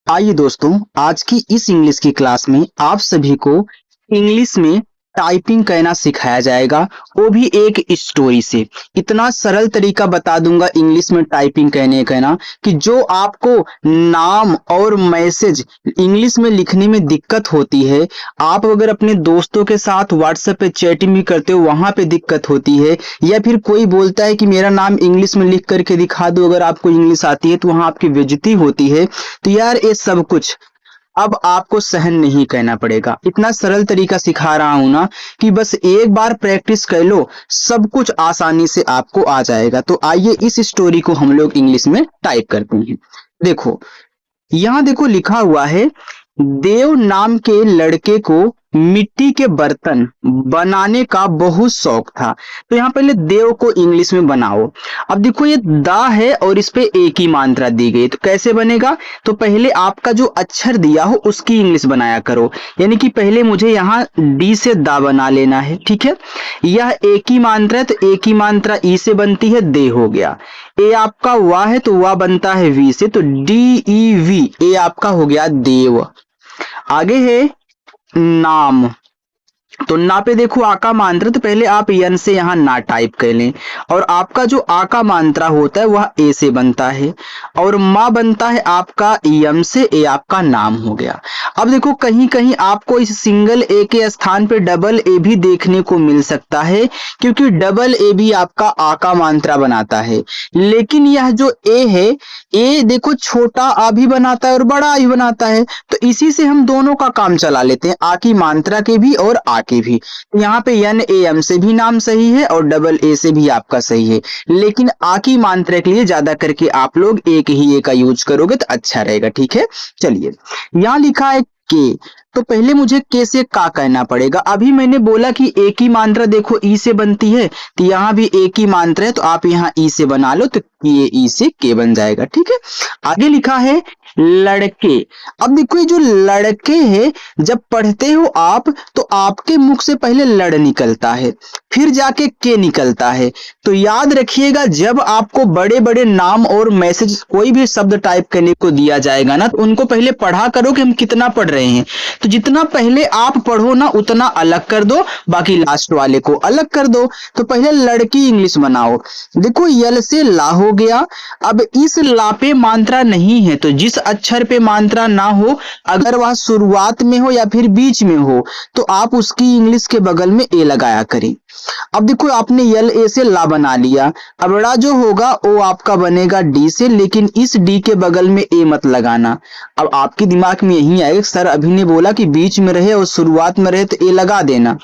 आइए दोस्तों, आज की इस इंग्लिश की क्लास में आप सभी को इंग्लिश में टाइपिंग करना सिखाया जाएगा, वो भी एक स्टोरी से। इतना सरल तरीका बता दूंगा इंग्लिश में टाइपिंग करने का ना कि जो आपको नाम और मैसेज इंग्लिश में लिखने में दिक्कत होती है, आप अगर अपने दोस्तों के साथ व्हाट्सएप पे चैटिंग भी करते हो वहां पे दिक्कत होती है, या फिर कोई बोलता है कि मेरा नाम इंग्लिश में लिख करके दिखा दो अगर आपको इंग्लिश आती है, तो वहां आपकी बेइज्जती होती है। तो यार ये सब कुछ अब आपको सहन नहीं करना पड़ेगा। इतना सरल तरीका सिखा रहा हूं ना कि बस एक बार प्रैक्टिस कर लो, सब कुछ आसानी से आपको आ जाएगा। तो आइए इस स्टोरी को हम लोग इंग्लिश में टाइप करते हैं। देखो, यहाँ देखो लिखा हुआ है, देव नाम के लड़के को मिट्टी के बर्तन बनाने का बहुत शौक था। तो यहाँ पहले देव को इंग्लिश में बनाओ। अब देखो ये दा है और इस पे एक ही मात्रा दी गई, तो कैसे बनेगा? तो पहले आपका जो अक्षर दिया हो उसकी इंग्लिश बनाया करो। यानी कि पहले मुझे यहाँ डी से दा बना लेना है, ठीक है। यह एक ही मात्रा है तो एक ही मात्रा ई से बनती है, दे हो गया। ए आपका वाह है तो वाह बनता है वी से, तो डी ई वी, ए आपका हो गया देव। आगे है नाम। तो ना पे देखो आ का मात्रा, तो पहले आप यन से यहाँ ना टाइप कर लें, और आपका जो आ का मात्रा होता है वह ए से बनता है, और माँ बनता है आपका यम से, ए आपका नाम हो गया। अब देखो कहीं कहीं आपको इस सिंगल ए के स्थान पे डबल ए भी देखने को मिल सकता है, क्योंकि डबल ए भी आपका आ का मात्रा बनाता है। लेकिन यह जो ए है, ए देखो छोटा आ भी बनाता है और बड़ा आ भी बनाता है, तो इसी से हम दोनों का काम चला लेते हैं, आ की मात्रा के भी और आ के भी। यहाँ पे एन ए एम से भी नाम सही है और डबल ए से भी आपका सही है, लेकिन आ की मात्रा के लिए ज्यादा करके आप लोग एक ही ए का यूज करोगे तो अच्छा रहेगा, ठीक है। चलिए, यहाँ लिखा है के, तो पहले मुझे के से का कहना पड़ेगा। अभी मैंने बोला कि एक ही मात्रा देखो ई से बनती है, तो यहाँ भी एक ही मात्रा है, तो आप यहाँ ई से बना लो, तो ये ई से के बन जाएगा, ठीक है। आगे लिखा है लड़के। अब देखो ये जो लड़के है, जब पढ़ते हो आप तो आपके मुख से पहले लड़ निकलता है, फिर जाके के निकलता है। तो याद रखिएगा, जब आपको बड़े बड़े नाम और मैसेज कोई भी शब्द टाइप करने को दिया जाएगा ना, तो उनको पहले पढ़ा करो कि हम कितना पढ़ रहे हैं। तो जितना पहले आप पढ़ो ना उतना अलग कर दो, बाकी लास्ट वाले को अलग कर दो। तो पहले लड़की इंग्लिश बनाओ। देखो यल से ला हो गया। अब इस ला पे मात्रा नहीं है, तो जिस अक्षर पे मात्रा ना हो, अगर वह शुरुआत में हो या फिर बीच में हो, तो आप उसकी इंग्लिश के बगल में ए लगाया करें। अब देखो आपने यल ए से ला बना लिया, अब ड़ा जो होगा वो आपका बनेगा डी से, लेकिन इस डी के बगल में ए मत लगाना। अब आपके दिमाग में यही आएगा, सर अभी ने बोला कि बीच में रहे और शुरुआत में रहे तो ए लगा देना।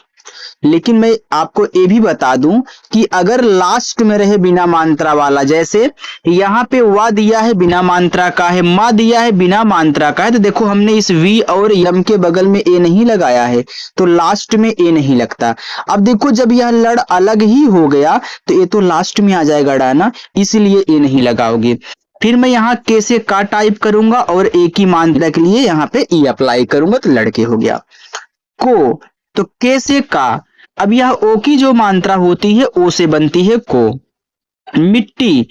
लेकिन मैं आपको ये भी बता दूं कि अगर लास्ट में रहे बिना मात्रा वाला, जैसे यहाँ पे वा दिया है बिना मात्रा का है, मा दिया है बिना मात्रा का है, तो देखो हमने इस वी और यम के बगल में ए नहीं लगाया है, तो लास्ट में ए नहीं लगता। अब देखो जब यह लड़ अलग ही हो गया तो ये तो लास्ट में आ जाएगा डा ना, इसलिए ए नहीं लगाओगे। फिर मैं यहाँ के से का टाइप करूंगा और एक ही मात्रा के लिए यहाँ पे ई अप्लाई करूंगा, तो लड़के हो गया। को, तो के से का। अब यह ओ की जो मात्रा होती है ओ से बनती है को। मिट्टी,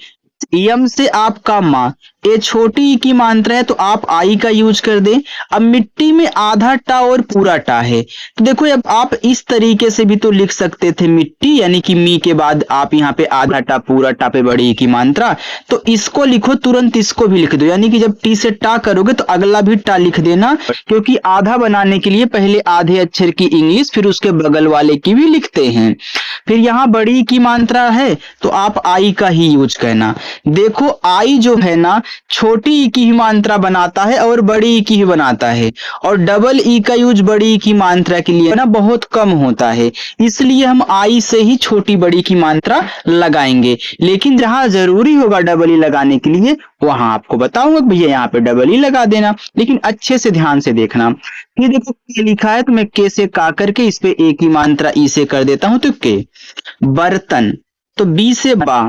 यम से आपका माँ, ये छोटी ई की मात्रा है तो आप आई का यूज कर दें। अब मिट्टी में आधा टा और पूरा टा है, तो देखो अब आप इस तरीके से भी तो लिख सकते थे मिट्टी, यानी कि मी के बाद आप यहाँ पे आधा टा पूरा टा पे बड़ी ई की मात्रा, तो इसको लिखो तुरंत, इसको भी लिख दो, यानी कि जब टी से टा करोगे तो अगला भी टा लिख देना, क्योंकि आधा बनाने के लिए पहले आधे अक्षर की इंग्लिश फिर उसके बगल वाले की भी लिखते हैं। फिर यहाँ बड़ी की मात्रा है तो आप आई का ही यूज करना। देखो आई जो है ना छोटी ई की ही मात्रा बनाता है और बड़ी ई की ही बनाता है, और डबल ई का यूज बड़ी ई की मात्रा के लिए ना बहुत कम होता है, इसलिए हम आई से ही छोटी बड़ी की मात्रा लगाएंगे। लेकिन जहां जरूरी होगा डबल ई लगाने के लिए वहां आपको बताऊंगा भैया यहाँ पे डबल ई लगा देना, लेकिन अच्छे से ध्यान से देखना। ये देखो के लिखा है तो मैं के से का करके इस पे एक ही मात्रा ई से कर देता हूं, तो के। बर्तन, तो बी से बा,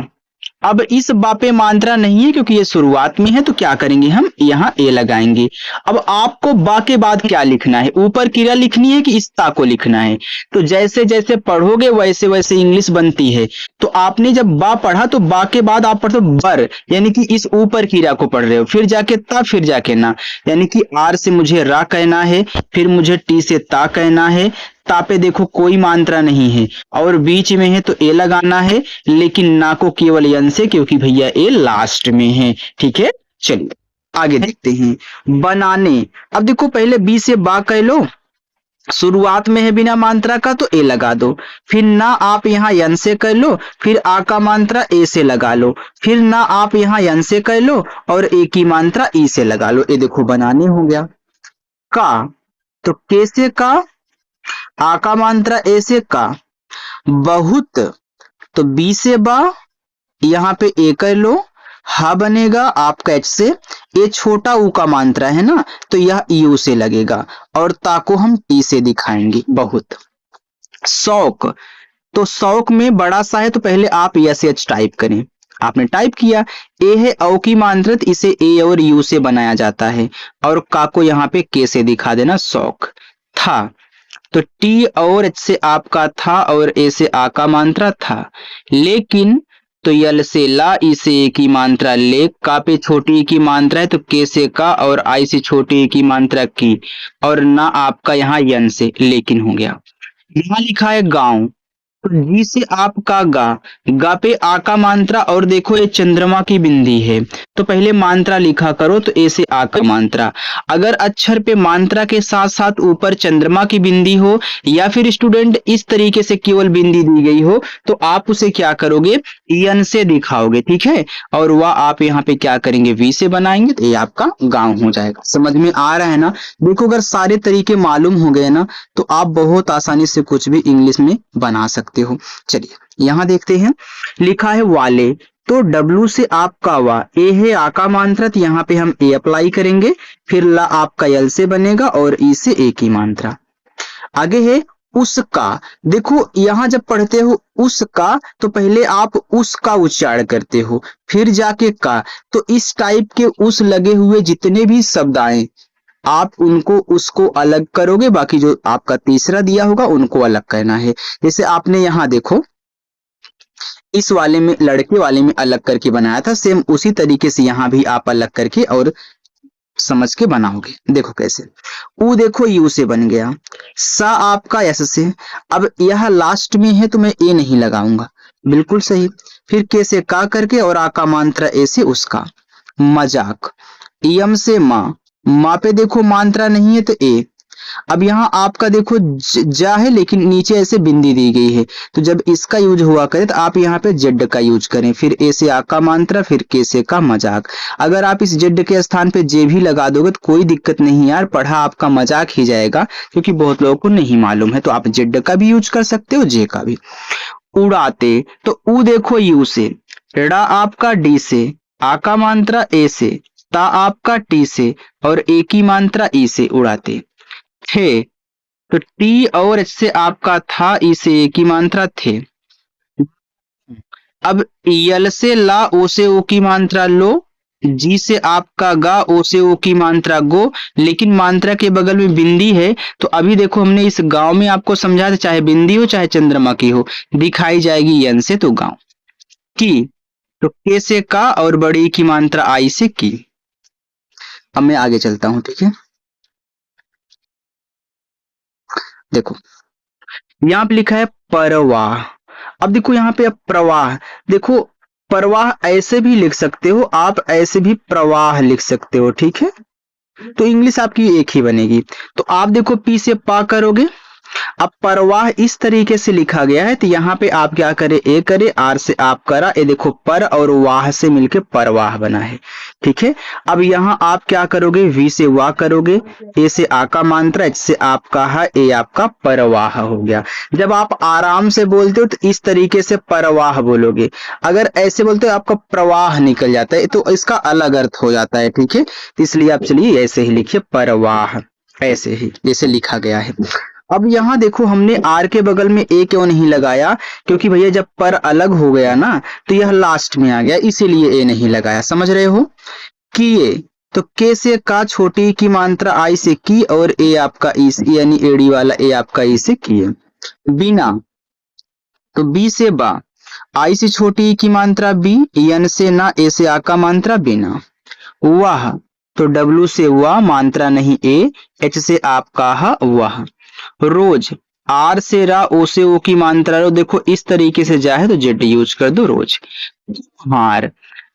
अब इस बा पे मात्रा नहीं है क्योंकि ये शुरुआत में है, तो क्या करेंगे हम यहाँ ए लगाएंगे। अब आपको बा के बाद क्या लिखना है, ऊपर क्रिया लिखनी है कि इस ता को लिखना है। तो जैसे जैसे पढ़ोगे वैसे वैसे इंग्लिश बनती है। तो आपने जब बा पढ़ा तो बा के बाद आप पढ़ते हो बर, यानी कि इस ऊपर क्रिया को पढ़ रहे हो, फिर जाके ता, फिर जाके ना, यानी कि आर से मुझे रा कहना है, फिर मुझे टी से ता कहना है। ता पे देखो कोई मात्रा नहीं है और बीच में है तो ए लगाना है, लेकिन ना को केवल यन से, क्योंकि भैया ए लास्ट में है। ठीक है, चलिए आगे देखते हैं। बनाने, अब देखो पहले बी से बा कह लो, शुरुआत में है बिना मात्रा का तो ए लगा दो, फिर ना आप यहाँ यन से कर लो, फिर आ का मात्रा ए से लगा लो, फिर ना आप यहाँ यन से कर लो और ए की मात्रा ई से लगा लो। ये देखो बनाने हो गया। का, तो के से का, आ का मात्रा ए से का। बहुत, तो बी से बा, यहाँ पे ए कर लो, हा बनेगा आपका एच से, ये छोटा ऊ का मात्रा है ना, तो यह यू से लगेगा और ता को हम टी से दिखाएंगे। बहुत। शौक, तो शौक में बड़ा सा है तो पहले आप यस एच टाइप करें। आपने टाइप किया, ए है औ की मात्रा, इसे ए और यू से बनाया जाता है और का को यहाँ पे के से दिखा देना। शौक। था, तो टी और एच से आपका था और ए से आ का मात्रा था। लेकिन, तो यल से ला, ई से ए की मात्रा ले, का पे छोटी की मात्रा है तो के से का और आई से छोटी की मात्रा की, और ना आपका यहाँ यन से लेकिन हो गया। यहाँ लिखा है गांव, तो जी से आपका गा, गा पे आ का मात्रा और देखो ये चंद्रमा की बिंदी है, तो पहले मात्रा लिखा करो, तो ए से आ का मात्रा। अगर अक्षर पे मात्रा के साथ साथ ऊपर चंद्रमा की बिंदी हो या फिर स्टूडेंट इस तरीके से केवल बिंदी दी गई हो, तो आप उसे क्या करोगे, यन से दिखाओगे। ठीक है, और वह आप यहाँ पे क्या करेंगे, वी से बनाएंगे, तो ये आपका गांव हो जाएगा। समझ में आ रहा है ना। देखो अगर सारे तरीके मालूम हो गए ना, तो आप बहुत आसानी से कुछ भी इंग्लिश में बना सकते हो। चलिए यहां देखते हैं, लिखा है वाले, तो W से आपका वा, ए है आ का मात्रा, तो यहाँ पे हम ए अप्लाई करेंगे, फिर ला आपका यल से बनेगा और ई से ए की मात्रा। आगे है उसका, देखो यहां जब पढ़ते हो उसका, तो पहले आप उसका उच्चारण करते हो, फिर जाके का, तो इस टाइप के उस लगे हुए जितने भी शब्द आए आप उनको उसको अलग करोगे, बाकी जो आपका तीसरा दिया होगा उनको अलग करना है। जैसे आपने यहाँ देखो इस वाले में, लड़के वाले में अलग करके बनाया था, सेम उसी तरीके से यहाँ भी आप अलग करके और समझ के बनाओगे। देखो कैसे, ऊ देखो यू से बन गया, सा आपका एस से, अब यह लास्ट में है तो मैं ए नहीं लगाऊंगा, बिल्कुल सही। फिर के से का करके और आ का मात्रा ए से उसका। मजाक, यम से माँ, माँ पे देखो मात्रा नहीं है तो ए। अब यहाँ आपका देखो जा है लेकिन नीचे ऐसे बिंदी दी गई है, तो जब इसका यूज हुआ करे तो आप यहाँ पे जेड का यूज करें, फिर ए से आ का मात्रा, फिर के से का मजाक। अगर आप इस जेड के स्थान पे जे भी लगा दोगे तो कोई दिक्कत नहीं यार, पढ़ा आपका मजाक ही जाएगा, क्योंकि बहुत लोगों को नहीं मालूम है, तो आप जेड का भी यूज कर सकते हो, जे का भी। उड़ाते, तो ऊ देखो यू से, ड़ा आपका डी से, आ का मात्रा ए से, ता आपका टी से और ए की मात्रा ई से। उड़ाते। थे, तो टी और एच से आपका था, ई से ए की मात्रा थे। अब यल से ला, ओ से ओ की मात्रा लो, जी से आपका गा, ओ से ओ की मात्रा गो, लेकिन मात्रा के बगल में बिंदी है, तो अभी देखो हमने इस गांव में आपको समझा था, चाहे बिंदी हो चाहे चंद्रमा की हो, दिखाई जाएगी यन से, तो गांव। की, तो के से का और बड़ी की मात्रा आई से की। अब मैं आगे चलता हूं, ठीक है। देखो यहाँ पे लिखा है परवाह, अब देखो यहाँ पे अब प्रवाह, देखो प्रवाह ऐसे भी लिख सकते हो आप, ऐसे भी प्रवाह लिख सकते हो, ठीक है, तो इंग्लिश आपकी एक ही बनेगी। तो आप देखो पी से पा करोगे, अब परवाह इस तरीके से लिखा गया है, तो यहाँ पे आप क्या करें, ए करे, आर से आप करा, ये देखो पर और वाह से मिलके परवाह बना है, ठीक है। अब यहाँ आप क्या करोगे, वी से वाह करोगे, ए से आ का मात्रा, एच से आपका है, ए आपका परवाह हो गया। जब आप आराम से बोलते हो तो इस तरीके से परवाह बोलोगे, अगर ऐसे बोलते हो आपका प्रवाह निकल जाता है, तो इसका अलग अर्थ हो जाता है, ठीक है। तो इसलिए आप चलिए ऐसे ही लिखिए परवाह, ऐसे ही जैसे लिखा गया है। अब यहाँ देखो हमने आर के बगल में ए क्यों नहीं लगाया, क्योंकि भैया जब पर अलग हो गया ना तो यह लास्ट में आ गया, इसीलिए ए नहीं लगाया। समझ रहे हो? किए, तो के से का छोटी की मात्रा आई से की और ए आपका ई से, यानी एडी वाला ए आपका ई से किए। बिना, तो बी से बा, आई से छोटी की मात्रा बी, एन से ना, ए से आ का मात्रा बिना। वाह, तो डब्लू से वाह मात्रा नहीं ए, एच से आपका हा वाह। रोज, आर से रा, ओ से ओ की मात्रा रो, देखो इस तरीके से जाए तो जेड यूज कर दो रोज। हार,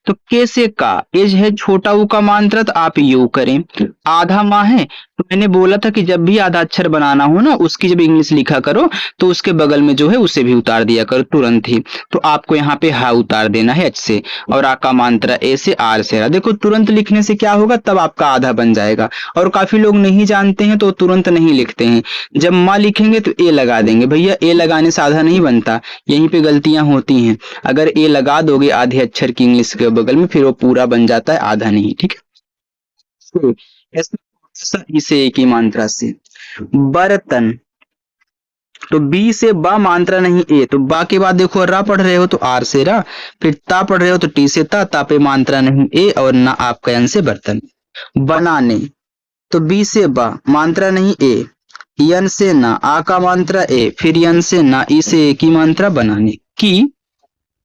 तो के से का, एज है छोटा ऊ का मात्रा तो आप यू करें। आधा माह है, तो मैंने बोला था कि जब भी आधा अक्षर बनाना हो ना उसकी जब इंग्लिश लिखा करो तो उसके बगल में जो है उसे भी उतार दिया करो तुरंत ही। तो आपको यहाँ पे हा उतार देना है एच से, और आ का मात्रा ए से, आर से रा, देखो तुरंत लिखने से क्या होगा, तब आपका आधा बन जाएगा। और काफी लोग नहीं जानते हैं तो तुरंत नहीं लिखते हैं, जब माँ लिखेंगे तो ए लगा देंगे। भैया ए लगाने से आधा नहीं बनता, यहीं पे गलतियां होती हैं। अगर ए लगा दोगे आधे अक्षर की इंग्लिश के बगल में फिर वो पूरा बन जाता है, आधा नहीं। ठीक है, ऐसा इसे एक ही मात्रा से। बर्तन, तो बी से बा मात्रा नहीं ए, तो बा के बाद देखो रा पढ़ रहे हो तो आर से रा, फिर ता पढ़ रहे हो तो टी से ता पे मात्रा नहीं ए और ना आपका यन से बर्तन। बनाने, तो बी से बा मात्रा नहीं ए, यन से ना, आ का मात्रा ए, फिर यन से ना, ई से ए की मात्रा बनाने की।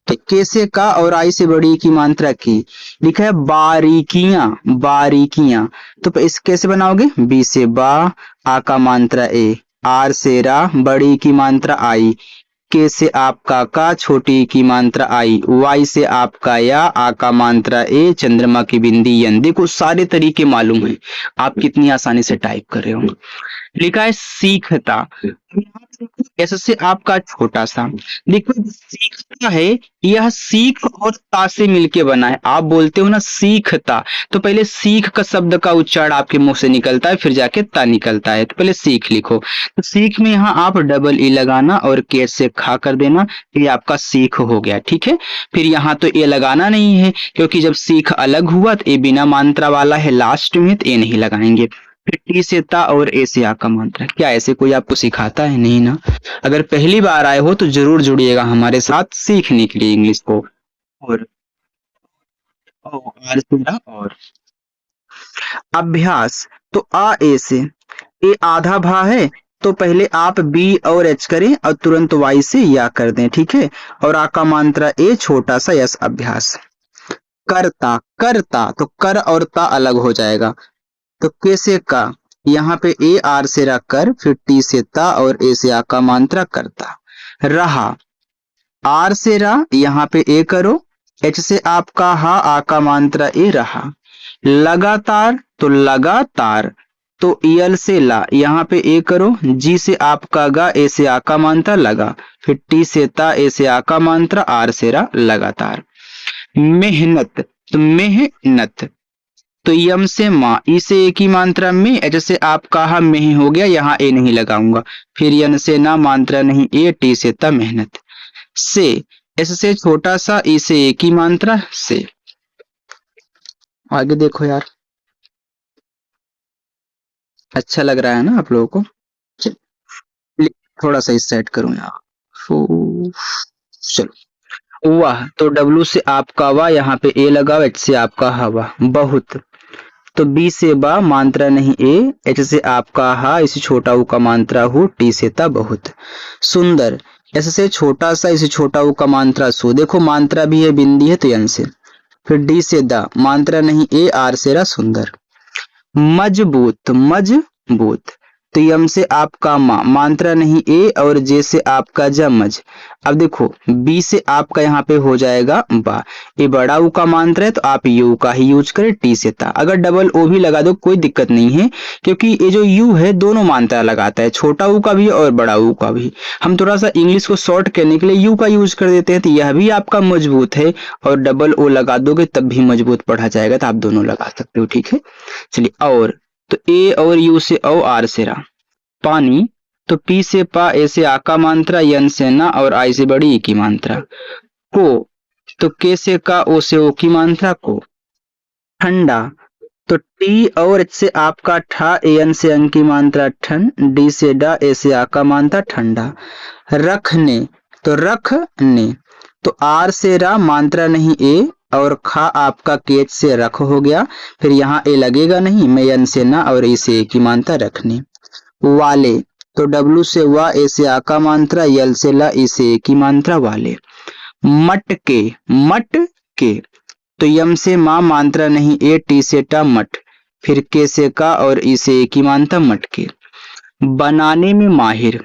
के से का और आई से बड़ी की मात्रा की, लिखा है बारीकियां, बारीकियां, तो इस कैसे बनाओगे, बी से बा, आ का मात्रा ए, आर से रा, बड़ी की मात्रा आई, के से आपका का, छोटी की मात्रा आई, वाई से आपका या, आ का मात्रा ए, चंद्रमा की बिंदी यन। देखो सारे तरीके मालूम है, आप कितनी आसानी से टाइप कर रहे हो। लिखा है सीखता, ऐसे से आपका छोटा सा, देखो सीखता है, यह सीख और ता से मिलके बना है। आप बोलते हो ना सीखता, तो पहले सीख का शब्द का उच्चारण आपके मुंह से निकलता है, फिर जाके ता निकलता है, तो पहले सीख लिखो। तो सीख में यहाँ आप डबल ई लगाना और के से खा कर देना, ये आपका सीख हो गया। ठीक है, फिर यहाँ तो ए लगाना नहीं है, क्योंकि जब सीख अलग हुआ तो ए बिना मात्रा वाला है लास्ट में, तो ए नहीं लगाएंगे। फिर टी से ता और ए से आ का मात्रा। क्या ऐसे कोई आपको सिखाता है? नहीं ना। अगर पहली बार आए हो तो जरूर जुड़िएगा हमारे साथ सीखने के लिए इंग्लिश को। और आर से रा, और अभ्यास, तो आ ए से, ए आधा भा है तो पहले आप बी और एच करें और तुरंत वाई से या कर दें। ठीक है, और आ का मात्रा ए, छोटा सा यस अभ्यास। करता, करता, तो कर और ता अलग हो जाएगा, तो के से का, यहाँ पे ए आर से रा कर, फिर टी से ता और ए से आ का मात्रा करता। रहा, आर से रा, यहाँ पे ए करो, एच से आपका हा, आ का मात्रा ए रहा। लगातार, तो लगातार, तो यल से ला, यहाँ पे ए करो, जी से आपका गा, ए से आ का मात्रा लगा, फिर टी से ता, ए से आ का मात्रा, आर से रा, लगातार। मेहनत, तो मेहनत, तो यम से माँ, ई से ए की मात्रा में, एच से आपका हा में हो गया, यहाँ ए नहीं लगाऊंगा, फिर यन से ना, मात्रा नहीं ए, टी से ता, मेहनत। से, एस से छोटा सा, ई से ए की मात्रा से। आगे देखो यार, अच्छा लग रहा है ना आप लोगों को? थोड़ा सा इस सेट करूं यहाँ, चलो। वाह, तो डब्लू से आपका वाह, यहाँ पे ए लगाओ, एच से आपका हवा। बहुत, तो बी से बा मात्रा नहीं ए, एच से आपका हा, इसे छोटा ऊ का मात्रा हो, टी से ता बहुत। सुंदर, एस से छोटा सा, इसे छोटा ऊ का मात्रा सो, देखो मात्रा भी है बिंदी है तो यन से। फिर डी से दा, मात्रा नहीं ए, आर से रा, सुंदर। मजबूत, मजबूत, तो यम से आपका मा, मात्रा नहीं ए और जे से आपका जमज। अब देखो बी से आपका यहाँ पे हो जाएगा बा, ये बड़ा ऊ का मात्रा है तो आप यू का ही यूज करें, टी से ता। अगर डबल ओ भी लगा दो कोई दिक्कत नहीं है, क्योंकि ये जो यू है दोनों मात्रा लगाता है, छोटा ऊ का भी और बड़ा ऊ का भी। हम थोड़ा सा इंग्लिश को शॉर्ट करने के लिए यू का यूज कर देते हैं, तो यह भी आपका मजबूत है, और डबल ओ लगा दोगे तब भी मजबूत पढ़ा जाएगा, तो आप दोनों लगा सकते हो। ठीक है, चलिए। और, तो ए और यू से ओ, आर से रा। पानी, तो पी से पा, ए से आ का मात्रा, यन से ना और आई से बड़ी ई की मात्रा। को, तो के से का, ओ से ओ की मात्रा को। ठंडा, तो टी और एच से आपका ठा, एन से अंग की मात्रा ठन, डी से डा, ए से आ का मात्रा ठंडा। रखने तो रखने, तो आर से रा मात्रा नहीं ए, और खा आपका केच से रख हो गया, फिर यहाँ ए लगेगा नहीं, मैं एन से ना और ए से ए की मात्रा रखने। वाले तो डब्लू से वा, ए से आ का मात्रा, यल से ला, ई से ए की मात्रा वाले। मटके मटके, तो यम से मां मात्रा नहीं ए, टी से टा मट, फिर के से का और ई से ए की मात्रा मटके। बनाने में माहिर,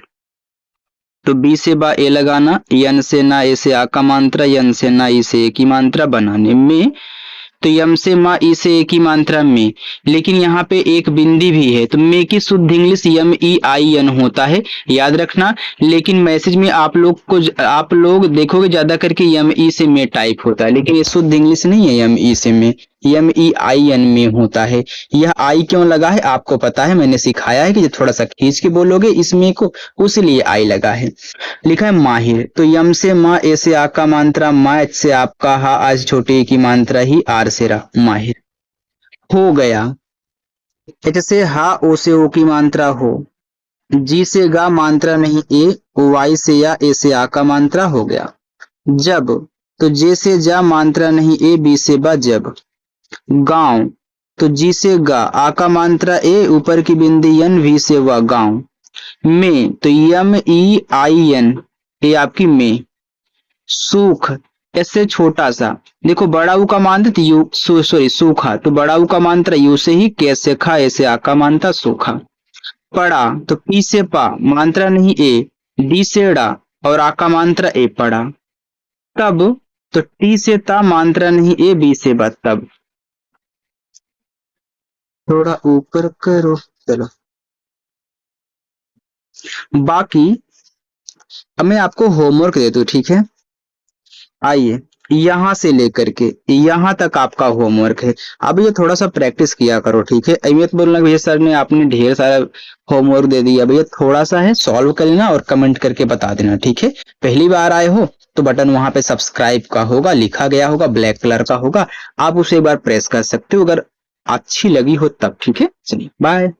तो बी से बा ए लगाना, यन से ना, ए से आ का मात्रा, यन से ना, ई से ए की मात्रा। बनाने में तो यम से मा, ई से ए की मात्रा में, लेकिन यहाँ पे एक बिंदी भी है, तो मे की शुद्ध English Yama E I N होता है, याद रखना। लेकिन मैसेज में आप लोग देखोगे ज्यादा करके यम ई से मे टाइप होता है, लेकिन ये शुद्ध इंग्लिश नहीं है यम ई से मे, यम ई आई एन में होता है। यह आई क्यों लगा है आपको पता है, मैंने सिखाया है कि थोड़ा सा खींच के बोलोगे इसमें को, उसलिए आई लगा है। लिखा है माहिर, तो यम से माँ, ए से आ का मात्रा मा, एच से आपका हा, आज छोटे की मात्रा ही, आर से रा, माहिर। हो गया, एच से हा, ओ से ओ की मात्रा हो, जी से गा मात्रा नहीं ए, वाई से या, ए से आ का मात्रा हो गया। जब तो जे से जा मात्रा नहीं ए, बी से बा जब। गांव तो जी से गा, आ का मात्रा ए, ऊपर की बिंदी एन, वी से वा गांव। में तो यम ई आई एन, ये आपकी में। सूख ऐसे छोटा सा, देखो बड़ा ऊ का मात्रा यू, सॉरी सूखा, तो बड़ा ऊ का मात्रा यू से ही, कैसे खा, ऐसे आ का मात्रा सूखा। पड़ा तो पी से पा मात्रा नहीं ए, डी से डा और आ का मात्रा ए पड़ा। तब तो टी से ता मात्रा नहीं ए, बी से बा तब। थोड़ा ऊपर करो, चलो। बाकी अब मैं आपको होमवर्क दे दूं, ठीक है। आइए, यहां से लेकर के यहां तक आपका होमवर्क है। अब ये थोड़ा सा प्रैक्टिस किया करो, ठीक है। अहमियत बोलना भैया सर ने आपने ढेर सारा होमवर्क दे दिया, भैया थोड़ा सा है, सॉल्व कर लेना और कमेंट करके बता देना, ठीक है। पहली बार आए हो तो बटन वहां पे सब्सक्राइब का होगा, लिखा गया होगा, ब्लैक कलर का होगा, आप उसे एक बार प्रेस कर सकते हो अगर अच्छी लगी हो तब, ठीक है। चलिए बाय।